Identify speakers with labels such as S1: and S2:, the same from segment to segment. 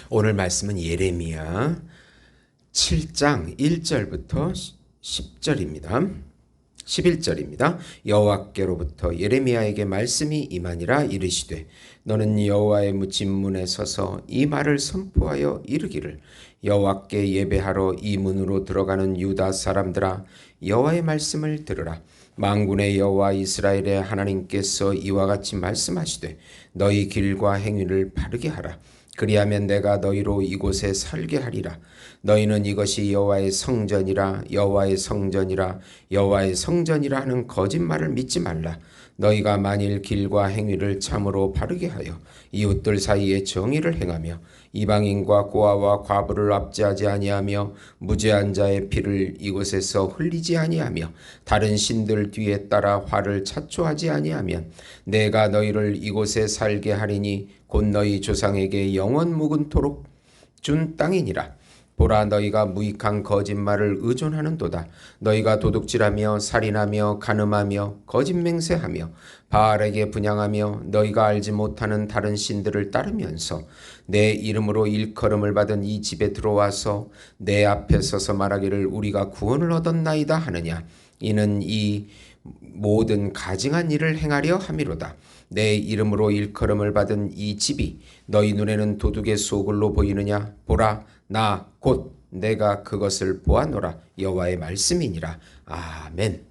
S1: 오늘 말씀은 예레미야 7장 1절부터 10절입니다. 11절입니다. 여호와께로부터 예레미야에게 말씀이 임하니라. 이르시되 너는 여호와의 묻힌 문에 서서 이 말을 선포하여 이르기를 여호와께 예배하러 이 문으로 들어가는 유다 사람들아, 여호와의 말씀을 들으라. 만군의 여호와 이스라엘의 하나님께서 이와 같이 말씀하시되 너희 길과 행위를 바르게 하라. 그리하면 내가 너희로 이곳에 살게 하리라. 너희는 이것이 여호와의 성전이라, 여호와의 성전이라, 여호와의 성전이라 하는 거짓말을 믿지 말라. 너희가 만일 길과 행위를 참으로 바르게 하여 이웃들 사이에 정의를 행하며 이방인과 고아와 과부를 압제하지 아니하며 무죄한 자의 피를 이곳에서 흘리지 아니하며 다른 신들 뒤에 따라 화를 자초하지 아니하면 내가 너희를 이곳에 살게 하리니 곧 너희 조상에게 영원 묵은토록 준 땅이니라. 보라, 너희가 무익한 거짓말을 의존하는도다. 너희가 도둑질하며 살인하며 간음하며 거짓맹세하며 바알에게 분향하며 너희가 알지 못하는 다른 신들을 따르면서 내 이름으로 일컬음을 받은 이 집에 들어와서 내 앞에 서서 말하기를 우리가 구원을 얻었나이다 하느냐. 이는 이 모든 가증한 일을 행하려 함이로다. 내 이름으로 일컬음을 받은 이 집이 너희 눈에는 도둑의 소굴로 보이느냐? 보라, 나 곧 내가 그것을 보아노라. 여호와의 말씀이니라. 아멘.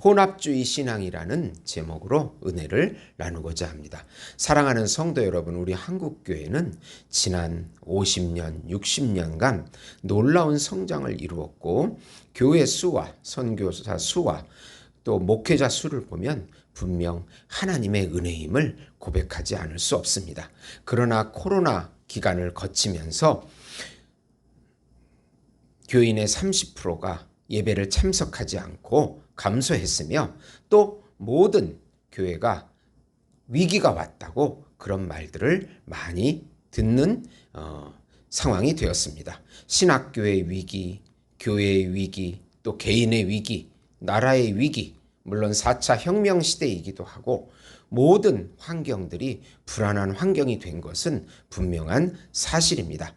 S1: 혼합주의 신앙이라는 제목으로 은혜를 나누고자 합니다. 사랑하는 성도 여러분, 우리 한국교회는 지난 50년, 60년간 놀라운 성장을 이루었고 교회 수와 선교사 수와 또 목회자 수를 보면 분명 하나님의 은혜임을 고백하지 않을 수 없습니다. 그러나 코로나 기간을 거치면서 교인의 30%가 예배를 참석하지 않고 감소했으며 또 모든 교회가 위기가 왔다고 그런 말들을 많이 듣는 상황이 되었습니다. 신학교의 위기, 교회의 위기, 또 개인의 위기, 나라의 위기, 물론 4차 혁명 시대이기도 하고 모든 환경들이 불안한 환경이 된 것은 분명한 사실입니다.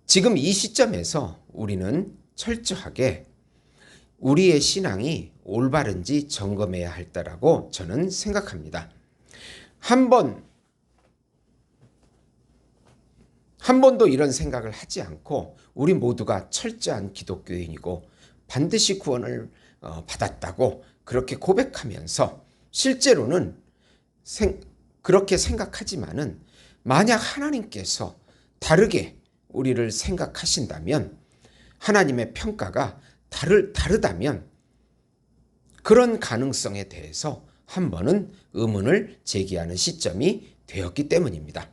S1: 지금 이 시점에서 우리는 철저하게 우리의 신앙이 올바른지 점검해야 할 때라고 저는 생각합니다. 한 번도 이런 생각을 하지 않고 우리 모두가 철저한 기독교인이고 반드시 구원을 받았다고 그렇게 고백하면서 실제로는 그렇게 생각하지만은 만약 하나님께서 다르게 우리를 생각하신다면, 하나님의 평가가 다르다면 그런 가능성에 대해서 한 번은 의문을 제기하는 시점이 되었기 때문입니다.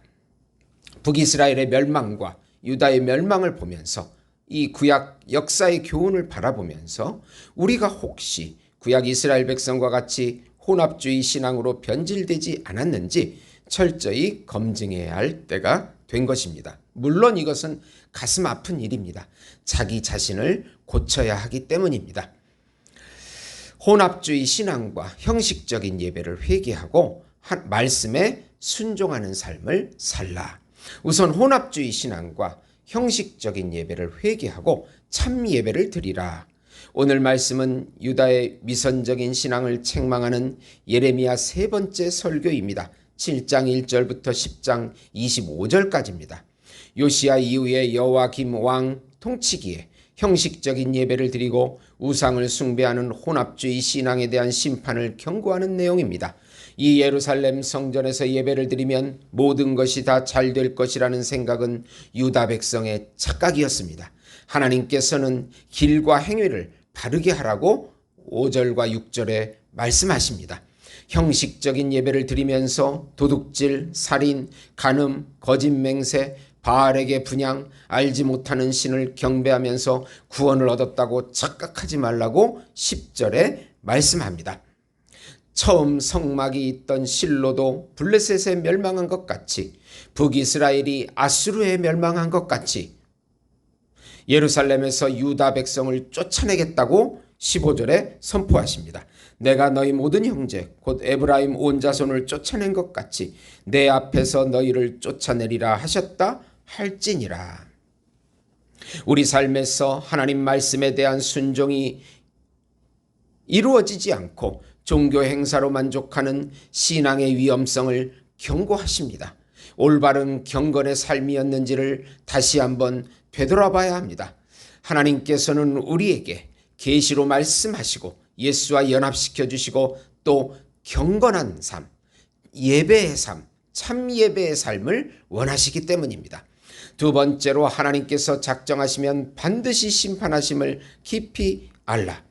S1: 북이스라엘의 멸망과 유다의 멸망을 보면서 이 구약 역사의 교훈을 바라보면서 우리가 혹시 구약 이스라엘 백성과 같이 혼합주의 신앙으로 변질되지 않았는지 철저히 검증해야 할 때가 된 것입니다. 물론 이것은 가슴 아픈 일입니다. 자기 자신을 고쳐야 하기 때문입니다. 혼합주의 신앙과 형식적인 예배를 회개하고 말씀에 순종하는 삶을 살라. 우선 혼합주의 신앙과 형식적인 예배를 회개하고 참 예배를 드리라. 오늘 말씀은 유다의 위선적인 신앙을 책망하는 예레미야 세 번째 설교입니다. 7장 1절부터 10장 25절까지입니다. 요시야 이후에 여호와김 왕 통치기에 형식적인 예배를 드리고 우상을 숭배하는 혼합주의 신앙에 대한 심판을 경고하는 내용입니다. 이 예루살렘 성전에서 예배를 드리면 모든 것이 다 잘 될 것이라는 생각은 유다 백성의 착각이었습니다. 하나님께서는 길과 행위를 바르게 하라고 5절과 6절에 말씀하십니다. 형식적인 예배를 드리면서 도둑질, 살인, 간음, 거짓맹세, 바알에게 분향, 알지 못하는 신을 경배하면서 구원을 얻었다고 착각하지 말라고 10절에 말씀합니다. 처음 성막이 있던 실로도 블레셋에 멸망한 것 같이, 북이스라엘이 아수르에 멸망한 것 같이 예루살렘에서 유다 백성을 쫓아내겠다고 15절에 선포하십니다. 내가 너희 모든 형제 곧 에브라임 온 자손을 쫓아낸 것 같이 내 앞에서 너희를 쫓아내리라 하셨다 할지니라. 우리 삶에서 하나님 말씀에 대한 순종이 이루어지지 않고 종교 행사로 만족하는 신앙의 위험성을 경고하십니다. 올바른 경건의 삶이었는지를 다시 한번 되돌아봐야 합니다. 하나님께서는 우리에게 계시로 말씀하시고 예수와 연합시켜 주시고 또 경건한 삶, 예배의 삶, 참 예배의 삶을 원하시기 때문입니다. 두 번째로 하나님께서 작정하시면 반드시 심판하심을 깊이 알라.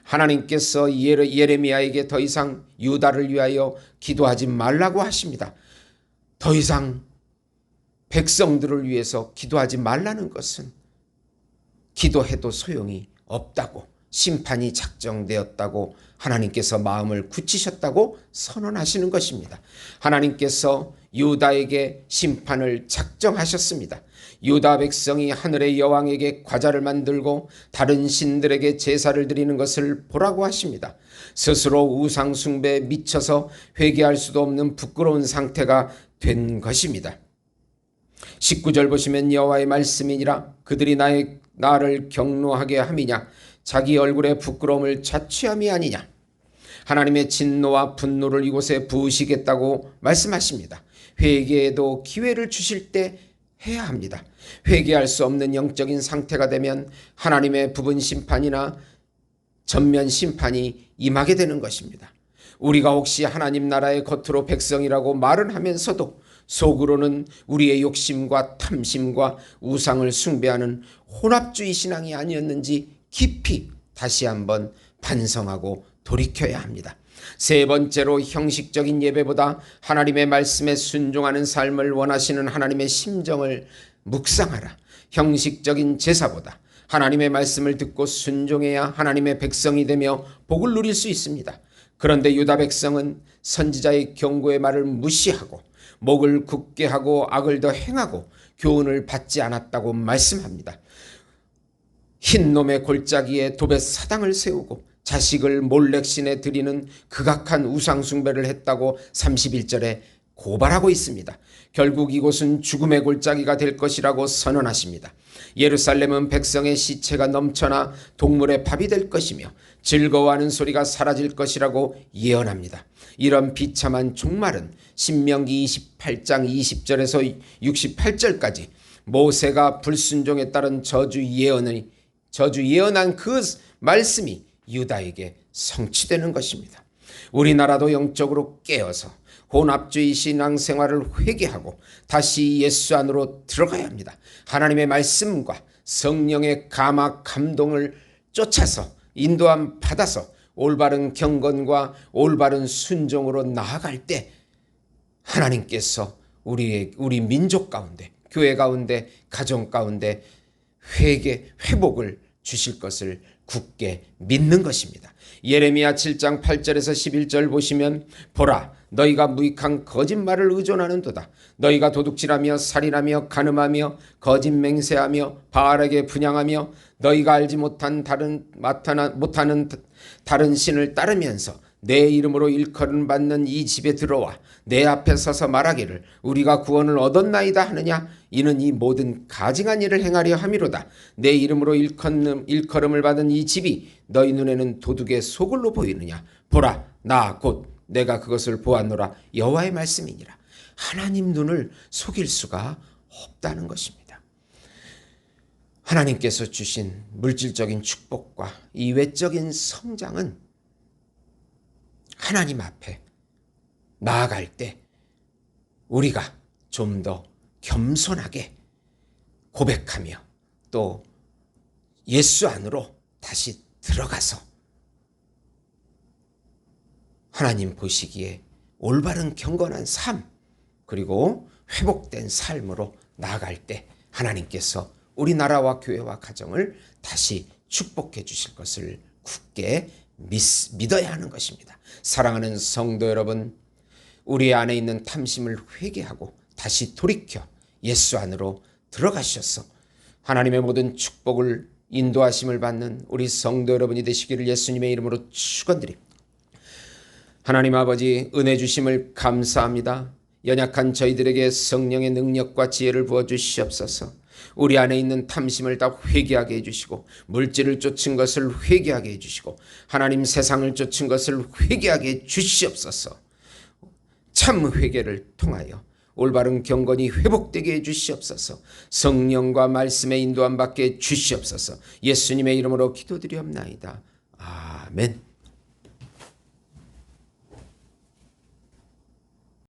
S1: 하나님께서 예레미야에게 더 이상 유다를 위하여 기도하지 말라고 하십니다. 더 이상 백성들을 위해서 기도하지 말라는 것은 기도해도 소용이 없다고, 심판이 작정되었다고 하나님께서 마음을 굳히셨다고 선언하시는 것입니다. 하나님께서 유다에게 심판을 작정하셨습니다. 유다 백성이 하늘의 여왕에게 과자를 만들고 다른 신들에게 제사를 드리는 것을 보라고 하십니다. 스스로 우상 숭배에 미쳐서 회개할 수도 없는 부끄러운 상태가 된 것입니다. 19절 보시면 여호와의 말씀이니라 그들이 나를 경노하게 함이냐 자기 얼굴에 부끄러움을 자취함이 아니냐. 하나님의 진노와 분노를 이곳에 부으시겠다고 말씀하십니다. 회개에도 기회를 주실 때 해야 합니다. 회개할 수 없는 영적인 상태가 되면 하나님의 부분 심판이나 전면 심판이 임하게 되는 것입니다. 우리가 혹시 하나님 나라의 겉으로 백성이라고 말은 하면서도 속으로는 우리의 욕심과 탐심과 우상을 숭배하는 혼합주의 신앙이 아니었는지 깊이 다시 한번 반성하고 돌이켜야 합니다. 세 번째로 형식적인 예배보다 하나님의 말씀에 순종하는 삶을 원하시는 하나님의 심정을 묵상하라. 형식적인 제사보다 하나님의 말씀을 듣고 순종해야 하나님의 백성이 되며 복을 누릴 수 있습니다. 그런데 유다 백성은 선지자의 경고의 말을 무시하고 목을 굳게 하고 악을 더 행하고 교훈을 받지 않았다고 말씀합니다. 흰놈의 골짜기에 도배 사당을 세우고 자식을 몰렉신에 드리는 극악한 우상숭배를 했다고 31절에 고발하고 있습니다. 결국 이곳은 죽음의 골짜기가 될 것이라고 선언하십니다. 예루살렘은 백성의 시체가 넘쳐나 동물의 밥이 될 것이며 즐거워하는 소리가 사라질 것이라고 예언합니다. 이런 비참한 종말은 신명기 28장 20절에서 68절까지 모세가 불순종에 따른 저주 예언한 그 말씀이 유다에게 성취되는 것입니다. 우리나라도 영적으로 깨어서 혼합주의 신앙생활을 회개하고 다시 예수 안으로 들어가야 합니다. 하나님의 말씀과 성령의 감화 감동을 쫓아서 인도함 받아서 올바른 경건과 올바른 순종으로 나아갈 때 하나님께서 우리 민족 가운데, 교회 가운데, 가정 가운데 회복을 주실 것을 굳게 믿는 것입니다. 예레미야 7장 8절에서 11절 보시면 보라 너희가 무익한 거짓말을 의존하는도다. 너희가 도둑질하며 살인하며 간음하며 거짓 맹세하며 바알에게 분향하며 너희가 알지 못하는 다른 신을 따르면서 내 이름으로 일컬음 받는 이 집에 들어와 내 앞에 서서 말하기를 우리가 구원을 얻었나이다 하느냐. 이는 이 모든 가증한 일을 행하려 함이로다. 내 이름으로 일컬음을 받은 이 집이 너희 눈에는 도둑의 소굴로 보이느냐. 보라 나 곧 내가 그것을 보았노라. 여호와의 말씀이니라. 하나님 눈을 속일 수가 없다는 것입니다. 하나님께서 주신 물질적인 축복과 이 외적인 성장은 하나님 앞에 나아갈 때 우리가 좀 더 겸손하게 고백하며 또 예수 안으로 다시 들어가서 하나님 보시기에 올바른 경건한 삶 그리고 회복된 삶으로 나아갈 때 하나님께서 우리나라와 교회와 가정을 다시 축복해 주실 것을 굳게 믿어야 하는 것입니다. 사랑하는 성도 여러분, 우리 안에 있는 탐심을 회개하고 다시 돌이켜 예수 안으로 들어가셔서 하나님의 모든 축복을 인도하심을 받는 우리 성도 여러분이 되시기를 예수님의 이름으로 축원드립니다. 하나님 아버지, 은혜 주심을 감사합니다. 연약한 저희들에게 성령의 능력과 지혜를 부어주시옵소서. 우리 안에 있는 탐심을 다 회개하게 해주시고, 물질을 쫓은 것을 회개하게 해주시고, 하나님 세상을 쫓은 것을 회개하게 해주시옵소서. 참 회개를 통하여 올바른 경건이 회복되게 해주시옵소서. 성령과 말씀의 인도함 받게 해주시옵소서. 예수님의 이름으로 기도드리옵나이다. 아멘.